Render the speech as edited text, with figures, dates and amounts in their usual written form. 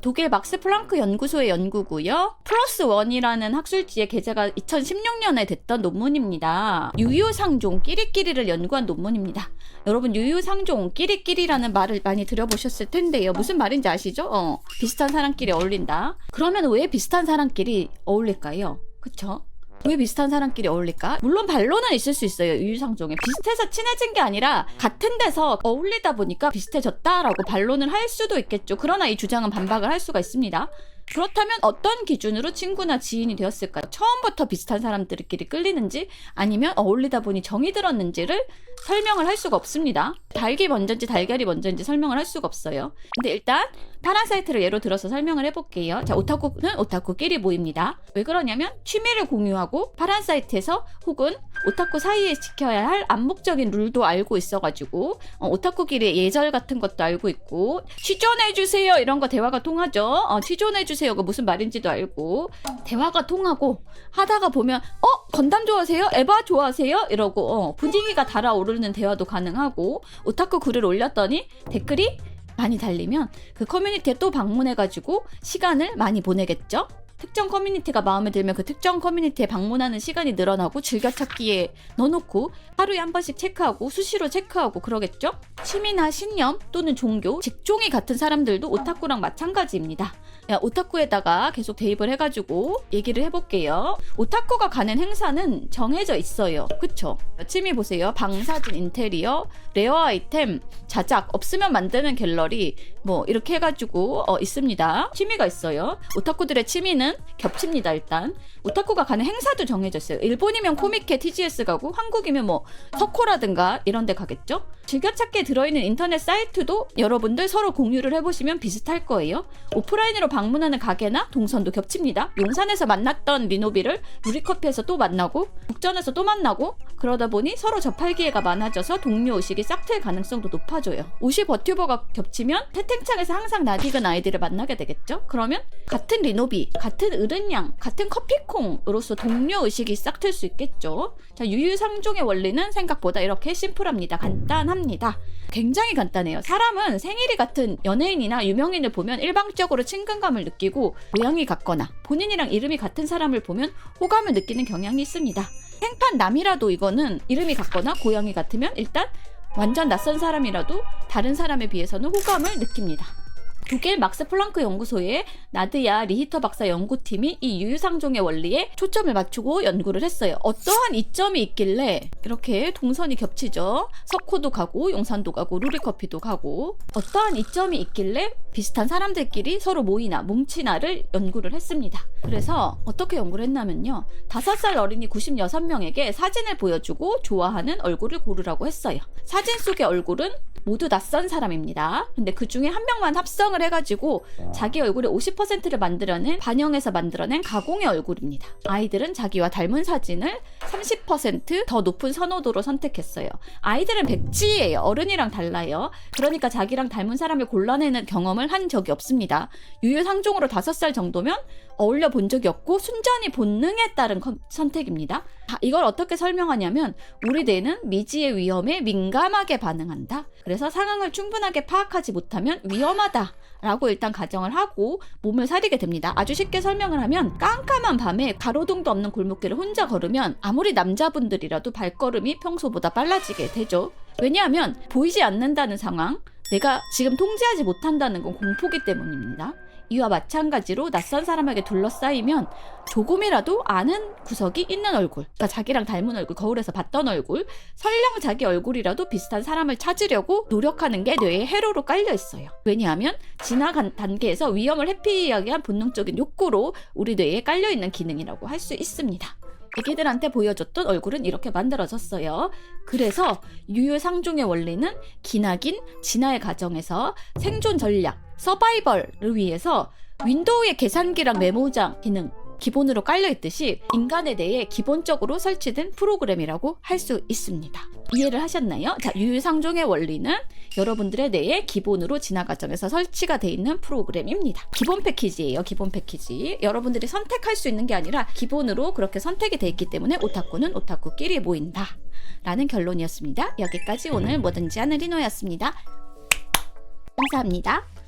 독일 막스 플랑크 연구소의 연구고요. 플러스 원이라는 학술지에 게재가 2016년에 됐던 논문입니다. 유유상종 끼리끼리를 연구한 논문입니다. 여러분 유유상종 끼리끼리라는 말을 많이 들어보셨을 텐데요. 무슨 말인지 아시죠? 비슷한 사람끼리 어울린다. 그러면 왜 비슷한 사람끼리 어울릴까요? 그쵸? 왜 비슷한 사람끼리 어울릴까? 물론 반론은 있을 수 있어요. 유유상종에 비슷해서 친해진 게 아니라 같은 데서 어울리다 보니까 비슷해졌다라고 반론을 할 수도 있겠죠. 그러나 이 주장은 반박을 할 수가 있습니다. 그렇다면 어떤 기준으로 친구나 지인이 되었을까요? 처음부터 비슷한 사람들끼리 끌리는지 아니면 어울리다 보니 정이 들었는지를 설명을 할 수가 없습니다. 닭이 먼저인지 달걀이 먼저인지 설명을 할 수가 없어요. 근데 일단 파란사이트를 예로 들어서 설명을 해볼게요. 자, 오타쿠는 오타쿠끼리 모입니다. 왜 그러냐면 취미를 공유하고 파란사이트에서 혹은 오타쿠 사이에 지켜야 할 암묵적인 룰도 알고 있어가지고 오타쿠끼리 예절 같은 것도 알고 있고 취존해주세요 이런 거 대화가 통하죠. 취존해주세요가 무슨 말인지도 알고 대화가 통하고 하다가 보면 건담 좋아하세요? 에바 좋아하세요? 이러고 분위기가 달아오르는 대화도 가능하고 오타쿠 글을 올렸더니 댓글이 많이 달리면 그 커뮤니티에 또 방문해가지고 시간을 많이 보내겠죠? 특정 커뮤니티가 마음에 들면 그 특정 커뮤니티에 방문하는 시간이 늘어나고 즐겨찾기에 넣어놓고 하루에 한 번씩 체크하고 수시로 체크하고 그러겠죠? 취미나 신념 또는 종교, 직종이 같은 사람들도 오타쿠랑 마찬가지입니다. 오타쿠에다가 계속 대입을 해가지고 얘기를 해볼게요. 오타쿠가 가는 행사는 정해져 있어요. 그쵸? 취미 보세요. 방사진, 인테리어, 레어 아이템, 자작, 없으면 만드는 갤러리 뭐 이렇게 해가지고 있습니다. 취미가 있어요. 오타쿠들의 취미는 겹칩니다. 일단 오타쿠가 가는 행사도 정해져 있어요. 일본이면 코미케 TGS 가고 한국이면 뭐 서코라든가 이런 데 가겠죠? 즐겨찾기에 들어있는 인터넷 사이트도 여러분들 서로 공유를 해보시면 비슷할 거예요. 오프라인으로 방문하는 가게나 동선도 겹칩니다. 용산에서 만났던 리노비를 루리커피에서 또 만나고 북전에서 또 만나고 그러다 보니 서로 접할 기회가 많아져서 동료 의식이 싹트일 가능성도 높아져요. 50버튜버가 겹치면 채팅창에서 항상 낯익은 아이들을 만나게 되겠죠? 그러면 같은 리노비, 같은 으른양, 같은 커피콩으로서 동료 의식이 싹틀 수 있겠죠? 자, 유유상종의 원리는 생각보다 이렇게 심플합니다. 간단합니다. 굉장히 간단해요. 사람은 생일이 같은 연예인이나 유명인을 보면 일방적으로 친근감을 느끼고 모양이 같거나 본인이랑 이름이 같은 사람을 보면 호감을 느끼는 경향이 있습니다. 생판 남이라도 이거는 이름이 같거나 고양이 같으면 일단 완전 낯선 사람이라도 다른 사람에 비해서는 호감을 느낍니다. 독일 막스 플랑크 연구소의 나드야 리히터 박사 연구팀이 이 유유상종의 원리에 초점을 맞추고 연구를 했어요. 어떠한 이점이 있길래 이렇게 동선이 겹치죠. 석호도 가고 용산도 가고 루리커피도 가고 어떠한 이점이 있길래 비슷한 사람들끼리 서로 모이나 뭉치나를 연구를 했습니다. 그래서 어떻게 연구를 했냐면요. 5살 어린이 96명에게 사진을 보여주고 좋아하는 얼굴을 고르라고 했어요. 사진 속의 얼굴은 모두 낯선 사람입니다. 근데 그 중에 한 명만 합성을 해가지고 자기 얼굴의 50%를 만들어낸 반영해서 만들어낸 가공의 얼굴입니다. 아이들은 자기와 닮은 사진을 30% 더 높은 선호도로 선택했어요. 아이들은 백지예요. 어른이랑 달라요. 그러니까 자기랑 닮은 사람을 골라내는 경험을 한 적이 없습니다. 유유상종으로 5살 정도면 어울려 본 적이 없고 순전히 본능에 따른 선택입니다. 이걸 어떻게 설명하냐면 우리 뇌는 미지의 위험에 민감하게 반응한다. 그래서 상황을 충분하게 파악하지 못하면 위험하다 라고 일단 가정을 하고 몸을 사리게 됩니다. 아주 쉽게 설명을 하면 깜깜한 밤에 가로등도 없는 골목길을 혼자 걸으면 아무리 남자분들이라도 발걸음이 평소보다 빨라지게 되죠. 왜냐하면 보이지 않는다는 상황, 내가 지금 통제하지 못한다는 건 공포기 때문입니다. 이와 마찬가지로 낯선 사람에게 둘러싸이면 조금이라도 아는 구석이 있는 얼굴, 그러니까 자기랑 닮은 얼굴, 거울에서 봤던 얼굴, 설령 자기 얼굴이라도 비슷한 사람을 찾으려고 노력하는 게 뇌에 회로로 깔려 있어요. 왜냐하면 지나간 단계에서 위험을 회피하기 위한 본능적인 욕구로 우리 뇌에 깔려있는 기능이라고 할 수 있습니다. 애기들한테 보여줬던 얼굴은 이렇게 만들어졌어요. 그래서 유유상종의 원리는 기나긴 진화의 과정에서 생존 전략, 서바이벌을 위해서 윈도우의 계산기랑 메모장 기능 기본으로 깔려있듯이 인간의 뇌에 기본적으로 설치된 프로그램이라고 할 수 있습니다. 이해를 하셨나요? 자, 유유상종의 원리는 여러분들의 뇌에 기본으로 진화 과정에서 설치가 돼 있는 프로그램입니다. 기본 패키지예요. 기본 패키지. 여러분들이 선택할 수 있는 게 아니라 기본으로 그렇게 선택이 돼 있기 때문에 오타쿠는 오타쿠끼리 모인다 라는 결론이었습니다. 여기까지 오늘 뭐든지 하는 리노였습니다. 감사합니다.